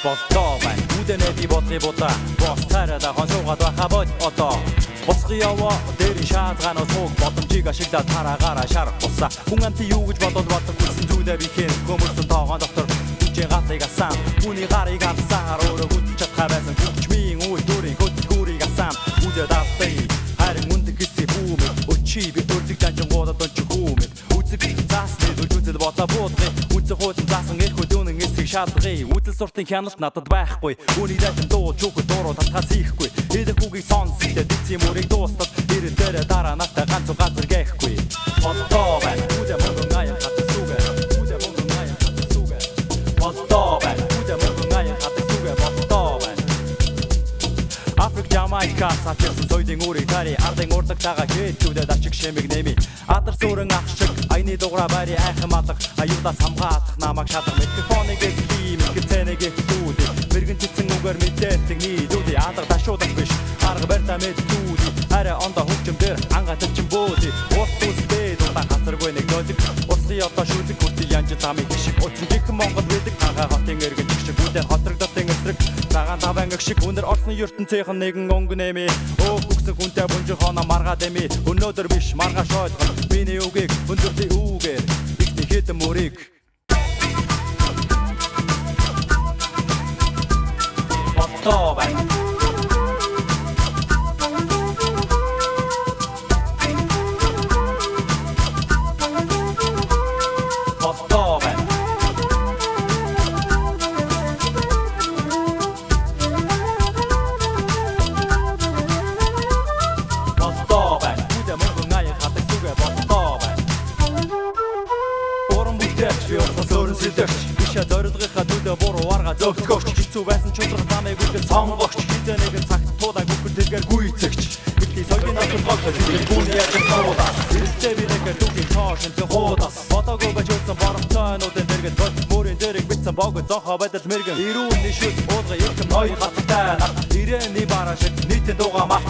болтоо байна. Үдэнэ би бодлый будаа бос царайда хонсуугаад байхаа бод одоо. Босгий яваа дээрийн шаазгаанаас хог боломжийг ашиглаад тараагаараа шарах босаа. Хүн амт юу гэж бодоод болдог хүссэн зүйлээ би хэн көмөрсөн тоогон доктор үчи гатыг асан. Хүний гарыг авсан өөрөө хүч чадхаа байсан. Хүчмийн үе дөрийн хөтгүүрийг асан. Үдэ давтай харин мундаг хэсэг бүүмэ. Өчи би төрдөг жанжингуудад онч хүүмэ. Үзэг заасны дүлжүүцэл бодлоо буудгай. Үзэг хуучин заасан эрхүү дүүнэн эсхийг шалгая. Үзэл суртын хяналт надад байхгүй. Үүний дэжин дуу чөөхөд дуруу татхаас ихгүй. Эдэх үгийг сонсдээ дици мөрийг дуустал. Ирэл дээр дараа надтай ганц газар гээхгүй. Болтоо байна. Үдэ мөнгөн аяа хатдаг сүгэ. Үдэ мөнгөн аяа хатдаг сүгэ. Болтоо байна. Үдэ мөнгөн аяа хатдаг сүгэ. Болтоо байна. Африк Jamaica сатсан соёлын үрийг тари ардын урдагтайгаа хээчүүдэд ачиг шимиг нэмий. Адар сүрэн ах шиг айны дуграа бари айхан алга аюудаас хамгаалах намайг шадаг микрофоныг хийм гитэнэг хитүүд мэрэгэн цэцэн үгээр мэдээдэг нийлүүд алга ташуудаг биш арга барьта мэдүүд арай ондоо хөвчмдөр ангаталчин бөөд урт үстэй дутаа хацаргүй нэг нөлөг урсгий одоо шүлэг хүртэл янж замыг шиг учин дэхэн Монгол байдаг хага хотын эргэн шиг үдэн хотрогдсон эсрэг цагаан таван шиг өнөр орсны ертөнцийнхэн нэгэн өнгөнэмий өгсөн хүнтэй бүнжин хоноо маргаа дэмий өнөөдөр биш маргааш ойлгох миний үгийг өндөртэй үгээр ихний хэдэн мөрийг болтоо байна. Болтоо байна. Болтоо байна. Үдэ мөнгөн аяа хатдаг сүгэ болтоо байна. Уран бүтээч ёрхон сөрөн сэлдэгч бишээ зорилгынхаа төлөө буруу арга зөгтгөөч хэцүү байсан чулрах замыг үлдэл сонгогч хитэ нэгэн цагт туудаг бүхэл тэргээр гүйцэгч бидний соёлын ахын гол хэлбэр бүний яжин тоодаа эртээ би нэгэ түүхийн тоошин тэ хоодас одоогүй байж үлдсэн борцоонуудын дэргэд бол мөрийн дэрэг битсэн богод зохоо байдал мэргэн ирүүн нишүүд уулга ирхэм ноён хаттай нат ирээний бараа шиг нийтэн дууга мах